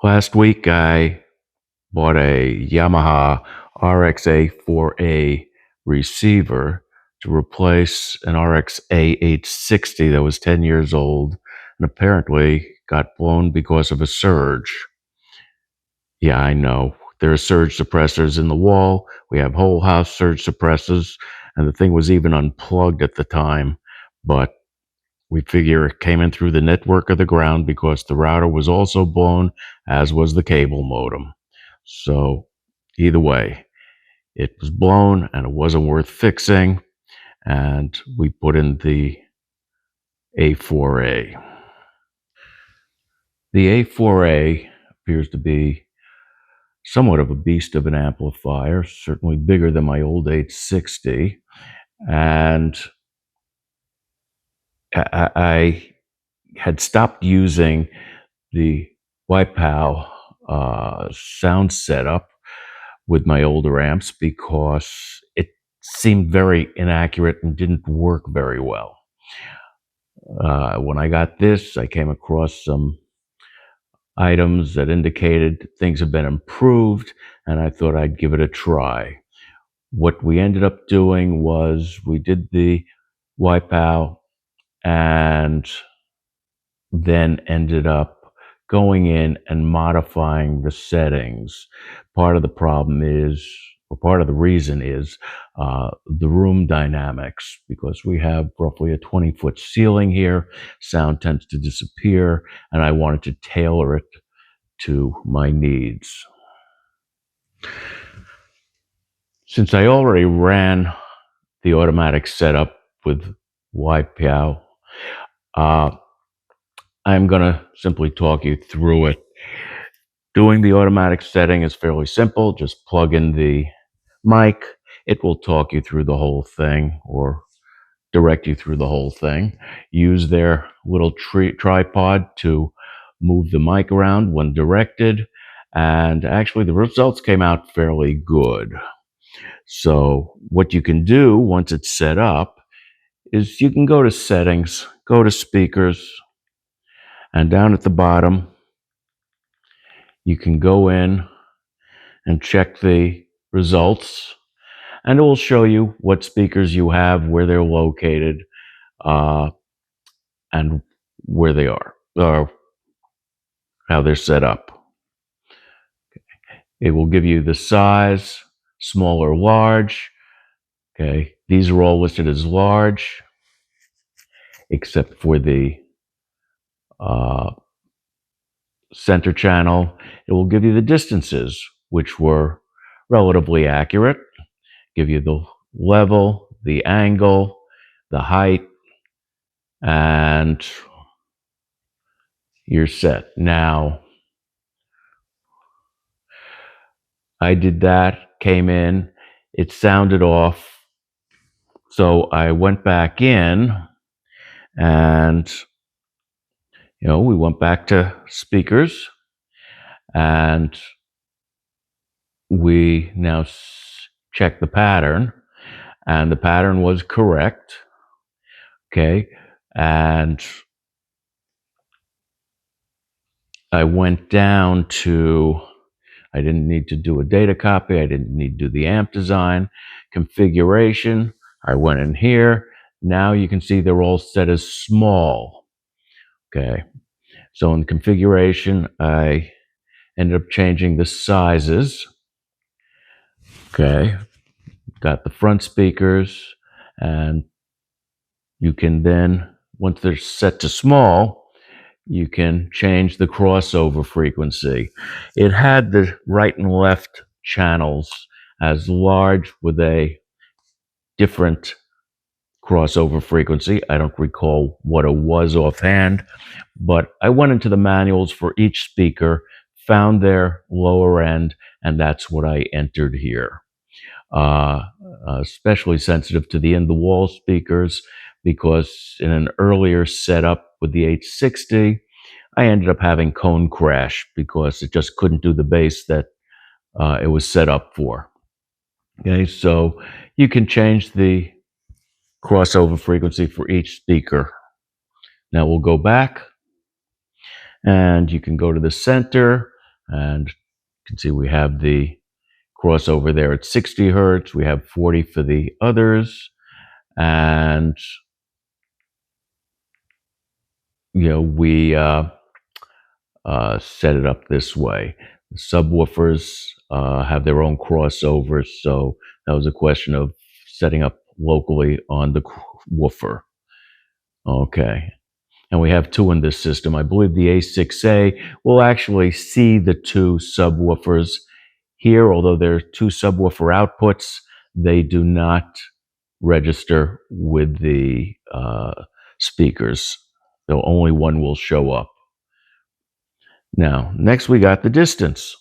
Last week, I bought a Yamaha RXA4A receiver to replace an RXA 860 that was 10 years old and apparently got blown because of a surge. Yeah, I know. There are surge suppressors in the wall. We have whole house surge suppressors, and the thing was even unplugged at the time. But we figure it came in through the network of the ground because the router was also blown, as was the cable modem. So either way, it was blown and it wasn't worth fixing. And we put in the A4A. The A4A appears to be somewhat of a beast of an amplifier, certainly bigger than my old 860. And I had stopped using the YPAO sound setup with my older amps because it seemed very inaccurate and didn't work very well. When I got this, I came across some items that indicated things have been improved, and I thought I'd give it a try. What we ended up doing was we did the YPAO and then ended up going in and modifying the settings. Part of the problem is, or part of the reason is, the room dynamics, because we have roughly a 20-foot ceiling here. Sound tends to disappear, and I wanted to tailor it to my needs. Since I already ran the automatic setup with YPAO, I'm going to simply talk you through it. Doing the automatic setting is fairly simple. Just plug in the mic. It will talk you through the whole thing or direct you through the whole thing. Use their little tripod to move the mic around when directed. And actually, the results came out fairly good. So what you can do once it's set up is you can go to settings, go to speakers, and down at the bottom, you can go in and check the results, and it will show you what speakers you have, where they're located, and where they are, or how they're set up. It will give you the size, small or large. Okay, these are all listed as large, except for the center channel. It will give you the distances, which were relatively accurate. Give you the level, the angle, the height, and you're set. Now, I did that, came in, it sounded off. So I went back in and, we went back to speakers and we now check the pattern, and the pattern was correct. Okay. And I went down to, I didn't need to do a data copy. I didn't need to do the amp design, configuration. I went in here. Now you can see they're all set as small. Okay. So in configuration, I ended up changing the sizes. Okay. Got the front speakers, and you can then, once they're set to small, you can change the crossover frequency. It had the right and left channels as large with a different crossover frequency. I don't recall what it was offhand, but I went into the manuals for each speaker, found their lower end, and that's what I entered here. Especially sensitive to the in-the-wall speakers, because in an earlier setup with the 860, I ended up having cone crash because it just couldn't do the bass that it was set up for. Okay, so you can change the crossover frequency for each speaker. Now we'll go back, and you can go to the center, And you can see we have the crossover there at 60 hertz. We have 40 for the others. And, we set it up this way. The subwoofers have their own crossovers, so that was a question of setting up locally on the woofer. Okay. And we have two in this system. I believe the A6A will actually see the two subwoofers here, although there are two subwoofer outputs. They do not register with the speakers, so only one will show up. Now, next we got the distance.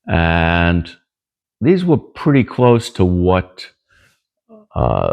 And these were pretty close to what uh,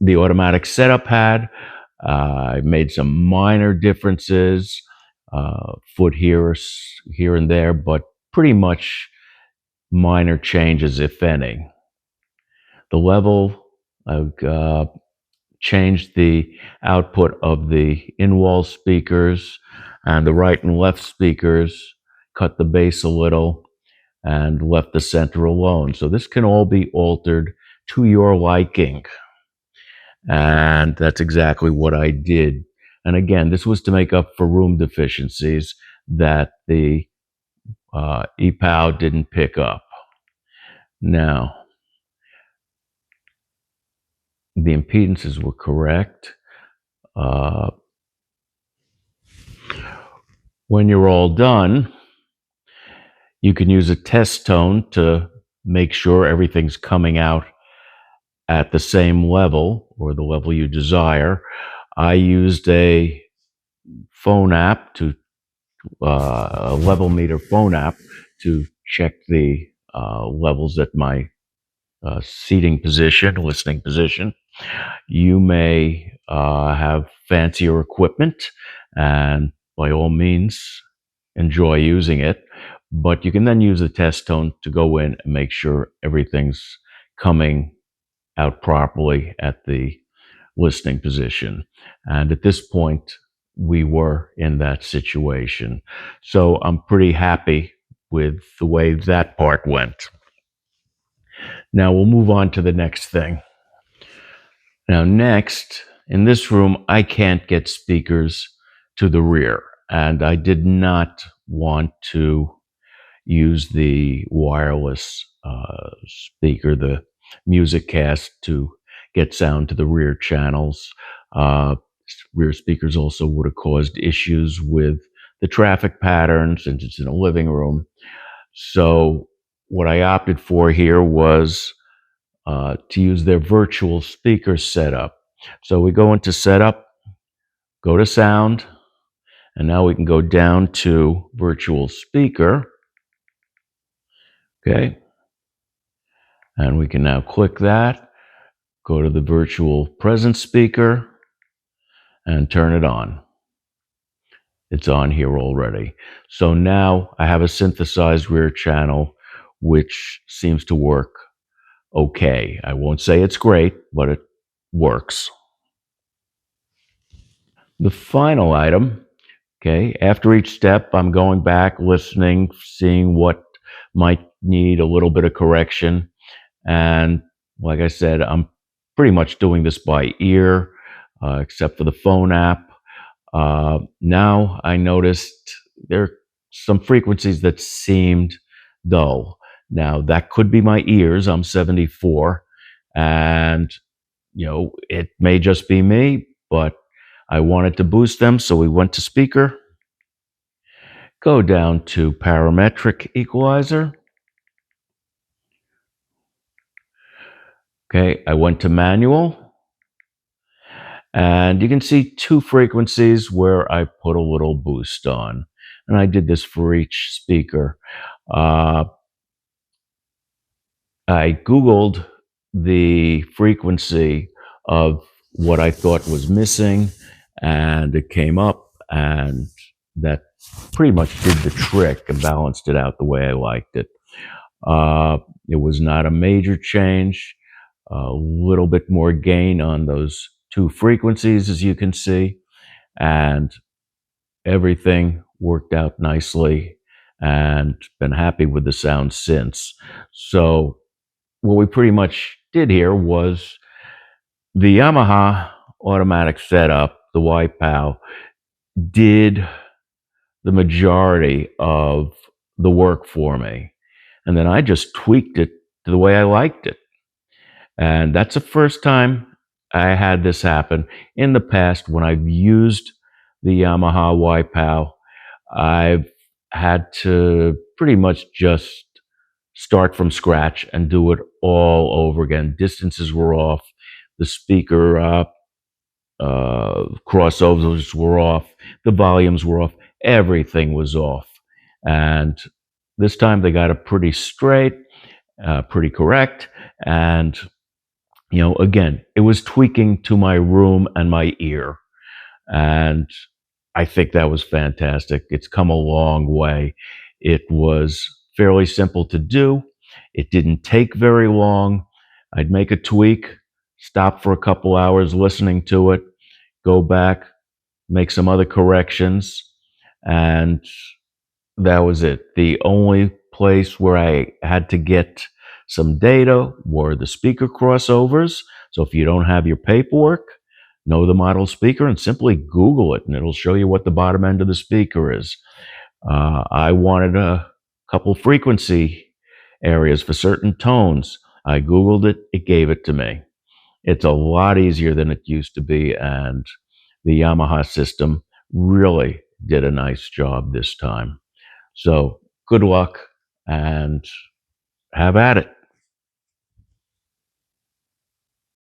the automatic setup had. I made some minor differences, foot here and there, but pretty much minor changes, if any. The level, I've changed the output of the in-wall speakers and the right and left speakers, cut the bass a little, and left the center alone. So this can all be altered to your liking. And that's exactly what I did. And again, this was to make up for room deficiencies that the YPAO didn't pick up. Now, the impedances were correct. When you're all done, you can use a test tone to make sure everything's coming out at the same level or the level you desire. I used a phone app a level meter phone app to check the levels at my seating position, listening position. You may have fancier equipment, and by all means, enjoy using it. But you can then use the test tone to go in and make sure everything's coming out properly at the listening position. And at this point, we were in that situation. So I'm pretty happy with the way that part went. Now we'll move on to the next thing. Now, next, in this room, I can't get speakers to the rear, and I did not want to use the wireless speaker, the MusicCast, to get sound to the rear channels. Rear speakers also would have caused issues with the traffic pattern since it's in a living room. So what I opted for here was to use their virtual speaker setup. So we go into setup, go to sound, and now we can go down to virtual speaker. Okay. And we can now click that, go to the virtual presence speaker, and turn it on. It's on here already. So now I have a synthesized rear channel, which seems to work okay. I won't say it's great, but it works. The final item, okay, after each step, I'm going back, listening, seeing what might need a little bit of correction. And like I said, I'm pretty much doing this by ear, except for the phone app. Now I noticed there are some frequencies that seemed dull. Now that could be my ears. I'm 74, and it may just be me, but I wanted to boost them, so we went to speaker, go down to parametric equalizer. Okay, I went to manual, and you can see two frequencies where I put a little boost on, and I did this for each speaker. I Googled the frequency of what I thought was missing, and it came up, and that pretty much did the trick and balanced it out the way I liked it. It was not a major change. A little bit more gain on those two frequencies, as you can see, and everything worked out nicely. and been happy with the sound since. So what we pretty much did here was the Yamaha automatic setup, the YPAO, did the majority of the work for me. And then I just tweaked it to the way I liked it. And that's the first time I had this happen. In the past, when I've used the Yamaha YPAO, I've had to pretty much just start from scratch and do it all over again. Distances were off, the speaker crossovers were off, the volumes were off, everything was off. And this time they got it pretty straight, pretty correct. And, again, it was tweaking to my room and my ear. And I think that was fantastic. It's come a long way. It was fairly simple to do. It didn't take very long. I'd make a tweak, stop for a couple hours listening to it, go back, make some other corrections, and that was it. The only place where I had to get some data were the speaker crossovers. So if you don't have your paperwork, know the model speaker and simply Google it, and it'll show you what the bottom end of the speaker is. I wanted a couple frequency areas for certain tones. I Googled it, it gave it to me. It's a lot easier than it used to be, and the Yamaha system really did a nice job this time. So good luck and have at it.